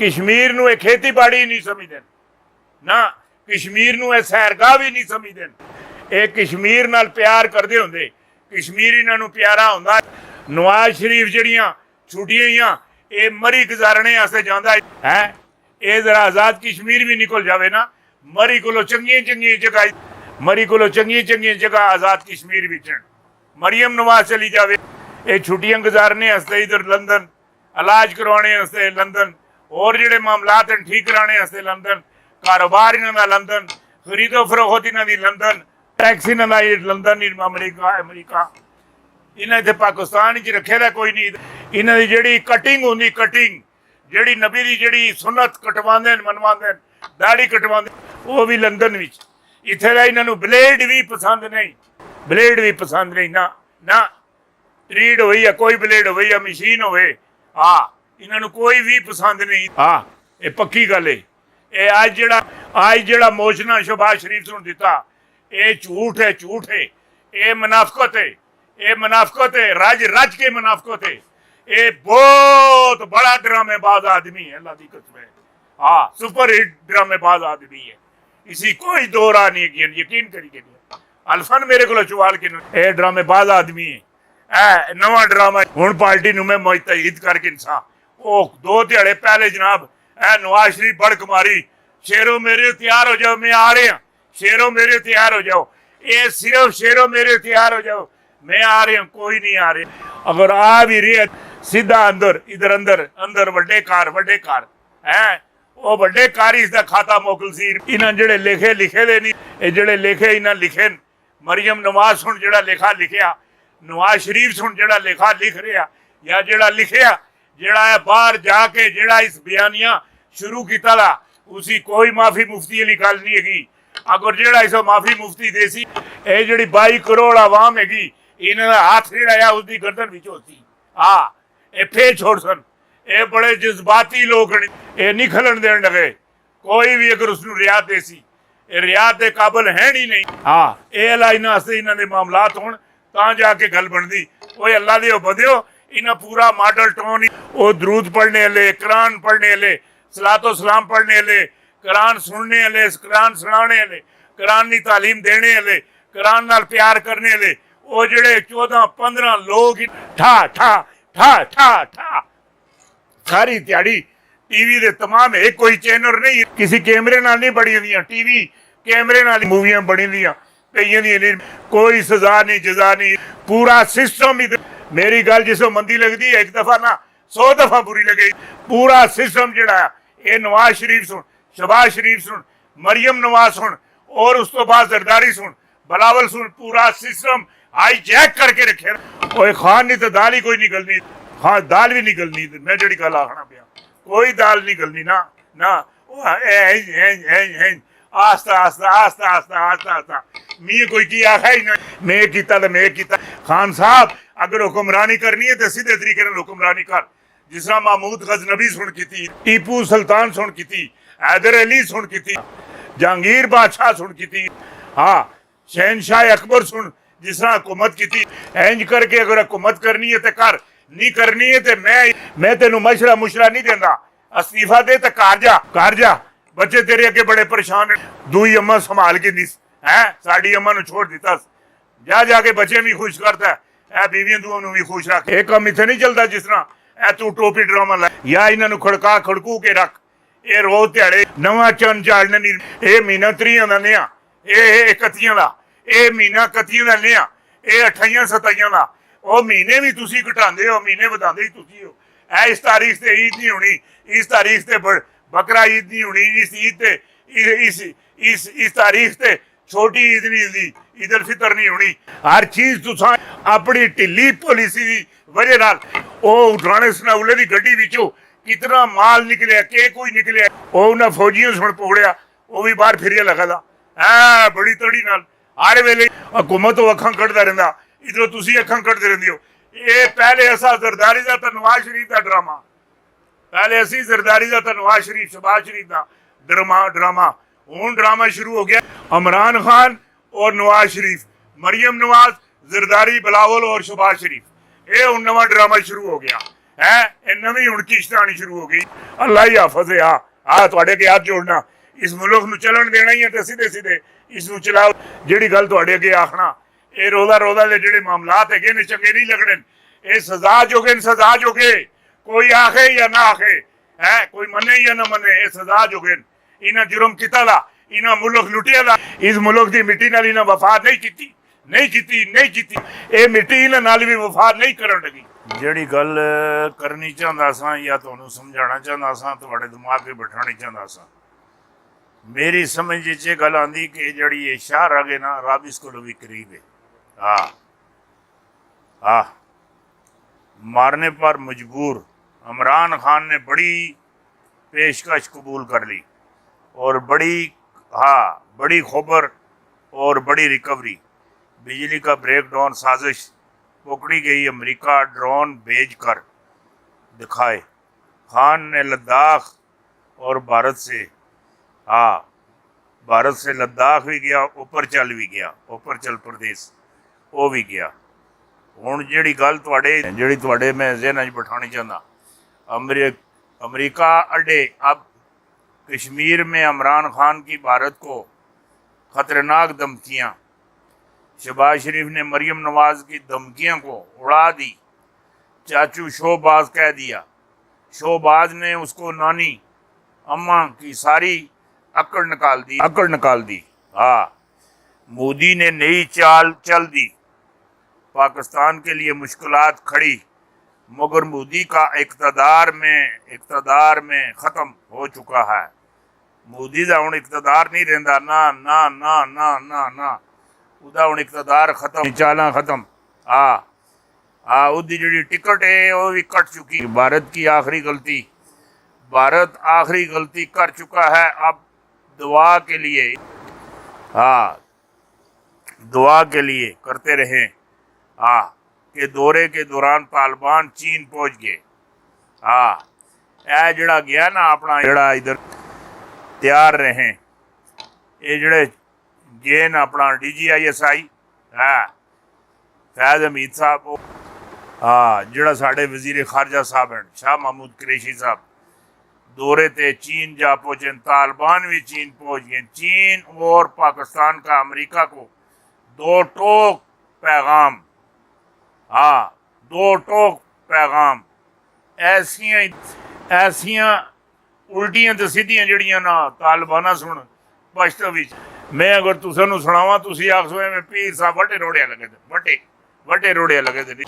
कश्मीर नूं खेतीबाड़ी नहीं समझते ना, कश्मीर नूं सैरगाह भी नहीं समझते। ये कश्मीर नाल प्यार करते होंगे, कश्मीर इन्हां नूं प्यारा होंदा। नवाज शरीफ जड़ियां छुट्टियां ये मरी गुजारने वास्ते जांदा है, ये जरा आज़ाद कश्मीर भी निकल जावे ना, मरी कोलों चंगियां चंगियां जगह, मरी कोलों चंगियां चंगियां जगह आज़ाद कश्मीर विच मरियम नवाज चली जावे। ये छुट्टियां गुजारने वास्ते इधर लंदन, इलाज करवाने वास्ते लंदन, और जिहड़े मामलात ठीक कराने वास्ते लंदन, कारोबार इन्हां दा लंदन, खरीदो फरोख्त इन्हां दी लंदन, टैक्स इन्हां दा लंदन, अमरीका इन्हां इत्थे पाकिस्तान च रखे दा कोई नहीं। इन्हां दी जिहड़ी कटिंग होंदी, कटिंग जिहड़ी नबी दी जिहड़ी सुन्नत कटवांदे मनवांदे, दाढ़ी कटवांदे, वो भी लंदन विच। इत्थे दा इन्हां नूं ब्लेड भी पसंद नहीं, ब्लेड भी पसंद नहीं ना ना, रीड होई या कोई ब्लेड होवे या मशीन होवे, हाँ इन्हां नूं कोई भी पसंद नहीं। हाँ ये पक्की गल है। ये आज जिहड़ा मोशना शहबाज शरीफ नूं दिता, ये झूठ है, झूठ है, ये मुनाफकत है, ये मुनाफकत है, रज रज के मुनाफकत है। ये बहुत बड़ा ड्रामेबाज आदमी है, अल्लाह दी कसम है। हाँ सुपर हिट ड्रामेबाज आदमी है, इसी कोई दो राह नहीं है, यकीन करिए। अल्फन मेरे को चुवाल के ड्रामेबाज आदमी है। नवा ड्रामा हुण पार्टी नूं मैं मुतहिद करके इंसान वो 2 दिहाड़े पहले जनाब नवाज शरीफ बड़क मारी, शेरों मेरे तैयार हो जाओ, मैं आ रहे हैं, शेरों मेरे तैयार हो जाओ। ये सिर्फ शेरों मेरे तैयार हो जाओ, मैं आ रहे हैं, कोई नहीं आ रहे। अगर आ भी रही है सीधा अंदर, इधर अंदर अंदर वड्डे कार है, वो वड्डे कार इसका खाता मोकल सी। इन्हां जेड़े लिखे दे नहीं, ये जेड़े लिखे इन्हां लिखे, मरियम नवाज सुन जेड़ा लिखा लिखिया, नवाज शरीफ सुन जेड़ा लिखा लिख रहा, या जेड़ा लिखिया जेड़ा है बाहर जाके जेड़ा इस बयानिया शुरू किया था, उसी कोई माफी मुफ्ती वाली गल नहीं हैगी। अगर जेड़ा इस माफी मुफ्ती देसी, ये जी 22 करोड़ आवाम हैगी, इन्होंने हाथ जेड़ा उसकी गर्दन विच होती। हाँ ये फिर छोड़ सन, ये बड़े जज्बाती लोग ये नहीं खलन देन लगे कोई भी। अगर उसनूं रियात देसी, रियात के काबिल है नहीं। हाँ ये लाइना इन्होंने मामलात होण तां जाके गल बनती। वो अल्लाह दे बंदिओ, इन्हें पूरा मॉडल टोन, वो दरूद पढ़ने वाले, कुरान पढ़ने वाले, सलातो सलाम पढ़ने वाले, कुरान सुनने वाले, कुरान सुनाने वाले, कुरान की तालीम देने वाले, कुरान नाल प्यार करने वाले, वो जेड़े 14-15 लोग ठा ठा ठा ठा ठा सारी दिहाड़ी टीवी दे तमाम, एक कोई चैनल नहीं, किसी कैमरे नाल नहीं बनी दियां, टीवी कैमरे नाल मूवियां बनी दियां, कईयां दी कोई सजा नहीं, जजा नहीं, पूरा सिस्टम ही। मेरी गल जिसो मंदी लगती है, एक दफा ना 100 दफा बुरी लगे। पूरा सिस्टम जिहड़ा ये नवाज शरीफ सुन, शहबाज शरीफ सुन, मरियम नवाज सुन, और उस तो बाद जरदारी सुन, बिलावल सुन, पूरा सिस्टम हाईजैक करके रखे। कोई खान नहीं तो दाल ही कोई निकलनी, हाँ दाल भी निकलनी। मैं जी गल आखना पिया, कोई दाल निकलनी ना ना, आस्ता आस्ता आस्ता आस्ता आस्ता आस्ता मी कोई की आखा ही ना, मैं किया तो मैं किया। खान साहब अगर हुक्मरानी करनी है तो सीधे तरीके हुक्मरानी कर, जिस तरह महमूद गजनबी सुन की, टीपू सुल्तान सुन की, हैदर अली सुन की, जहांगीर बादशाह सुन की, हाँ शहनशाह अकबर सुन जिस तरह हुकूमत की। इंज करके अगर हुकूमत करनी है तो कर, नहीं करनी है तो मैं तेन मशरा मुशरा नहीं देता, अस्तीफा दे तो घर जा। बच्चे तेरे अगे बड़े परेशान, दूई अम्मा संभाल के दिस है, साड़ी अम्मा नूं छोड़ दिता, जा जाके बच्चे भी खुश करता है, बीवियां दूआं भी खुश रख। एक काम इत्थे नहीं चलता जिस तरह तू टोपी ड्रामा ला, या इन्हां खड़कू के रख। ये रोज दिहाड़े नवा चंद चाड़ने नहीं, ये महीना 30 का लिया, ये 31 का, ये महीना 31 का लिया, ये 28-27 का। वो महीने भी तुसी घटाते हो, महीने बताते ही तुसी हो। इस तारीख से ईद नहीं होनी, इस तारीख से बकरा ईद नहीं होनी, इस ईद से इस तारीख से छोटी ईद नहीं होती, ईद उल फितर नहीं होनी। हर चीज तुसा अपनी ढिली पॉलिसी की वजह नाल उठाने सनाउले की गड्डी विचों कितना माल निकलिया, के कोई निकलिया, वो उन्हें फौजियों सुन पौड़िया, वो भी बाहर फिरिया लगा था बड़ी तड़ी नाल। हर वेले हुकूमत अखां कढ़दा रहिंदा, इधरों तुसी अखां कढ़दे रहिंदे हो। ये पहले असा जरदारी का तो नवाज शरीफ का ड्रामा, पहले असी जरदारी का तो नवाज शरीफ शहबाज शरीफ का ड्रामा हूँ ड्रामा शुरू हो गया। इमरान खान और नवाज शरीफ, मरियम नवाज, जरदारी, बिलावल और शहबाज शरीफ, ये हूँ नवा ड्रामा शुरू हो गया। ਹੈ ਇਹ ਨਵੀਂ ਹੁਣ ਕਿਸ਼ਤ ਆਣੀ ਸ਼ੁਰੂ ਹੋ ਗਈ। ਅੱਲਾ ਹੀ ਹਾਫਿਜ਼ ਹੈ। ਆ ਤੁਹਾਡੇ ਅੱਗੇ ਹੱਥ ਜੋੜਨਾ, ਇਸ ਮੁਲਕ ਨੂੰ ਚੱਲਣ ਦੇਣਾ ਹੀ ਹੈ ਤੇ ਸਿੱਧੇ ਸਿੱਧੇ ਇਸ ਨੂੰ ਚਲਾਓ। ਜਿਹੜੀ ਗੱਲ ਤੁਹਾਡੇ ਅੱਗੇ ਆਖਣਾ, ਇਹ ਰੋਜ਼ਾ ਦੇ ਜਿਹੜੇ ਮਾਮਲਾਤ ਹੈਗੇ ਨੇ ਚੰਗੇ ਨਹੀਂ ਲੱਗਣੇ, ਇਹ ਸਜ਼ਾ ਜੋਗੇ ਨੇ, ਸਜ਼ਾ ਜੋਗੇ। ਕੋਈ ਆਖੇ ਜਾਂ ਨਾ ਆਖੇ, ਹੈ ਕੋਈ ਮੰਨੇ ਜਾਂ ਨਾ ਮੰਨੇ, ਇਹ ਸਜ਼ਾ ਜੋਗੇ। ਇਹਨਾਂ ਜੁਰਮ ਕੀਤਾ ਲਾ, ਇਹਨਾਂ ਮੁਲਕ ਲੁੱਟਿਆ ਲਾ, ਇਸ ਮੁਲਕ ਦੀ ਮਿੱਟੀ ਨਾਲ ਇਹਨਾਂ ਵਫਾ ਨਹੀਂ ਕੀਤੀ। ਇਹ ਮਿੱਟੀ ਇਹਨਾਂ ਨਾਲ ਵੀ ਵਫਾ ਨਹੀਂ ਕਰਨ ਲੱਗੀ। ਜਿਹੜੀ ਗੱਲ ਕਰਨੀ ਚਾਹੁੰਦਾ ਸਾਂ ਜਾਂ ਤੁਹਾਨੂੰ ਸਮਝਾਉਣਾ ਚਾਹੁੰਦਾ ਸਾਂ, ਤੁਹਾਡੇ ਦਿਮਾਗ 'ਤੇ ਬਿਠਾਉਣੀ ਚਾਹੁੰਦਾ ਸਾਂ, ਮੇਰੀ ਸਮਝ 'ਚ ਇਹ ਗੱਲ ਆਉਂਦੀ ਕਿ ਜਿਹੜੀ ਇਹ ਸ਼ਾਹ ਹੈਗੇ ਨਾ, ਰੱਬ ਇਸ ਕੋਲੋਂ ਵੀ ਕਰੀਬ ਹੈ। मारने पर मजबूर इमरान खान ने बड़ी पेशकश कबूल कर ली और बड़ी खबर और बड़ी रिकवरी। बिजली का ब्रेकडाउन साजिश पकड़ी गई, अमेरिका ड्रोन भेज कर दिखाए। खान ने लद्दाख और भारत से लद्दाख भी गया, ऊपर चल प्रदेश वो भी गया। ਹੁਣ ਜਿਹੜੀ ਗੱਲ ਤੁਹਾਡੇ मैं ज़हन 'ਚ बिठानी चाहता, अमेरिका अड्डे अब कश्मीर में इमरान खान की भारत को खतरनाक धमकियाँ। शहबाज शरीफ ने मरीम नवाज की धमकियों को उड़ा दी, चाचू शोबाज कह दिया। शोबाज ने उसको नानी अम्मा की सारी अकड़ निकाल दी। मोदी ने नई चाल चल दी, पाकिस्तान के लिए मुश्किलात खड़ी, मगर मोदी का इक़्तिदार में ख़त्म हो चुका है। मोदी का हुण इक़्तिदार नहीं रहिंदा, ना ना ना ना ना ना उहदा हुण इक़्तिदार खत्म, चालां खत्म। उसकी जिहड़ी टिकट है वो भी कट चुकी। भारत आखिरी गलती कर चुका है। अब दुआ के लिए करते रहें कि दौरे के दौरान तालिबान चीन पहुंच गए। यह जड़ा गया ना अपना जड़ा इधर तैयार रहें, ये जड़े गए ना अपना DGISI फैज़ हमीद साहब, जड़ा साढ़े वजीर खारजा साहब हैं शाह महमूद कुरैशी साहब, दौरे ते चीन जा पहुंचे। तालिबान भी चीन पहुंच गए। चीन और पाकिस्तान का अमेरिका को दो टोक पैगाम ऐसियां उल्टियां ते सीधियां जड़ियां ना तालिबाना सुन पश्तो विच। मैं अगर तुसां नूं सुणावां, तुसीं आखो मैं पीर साहब वटे रोड़िया लगे थे।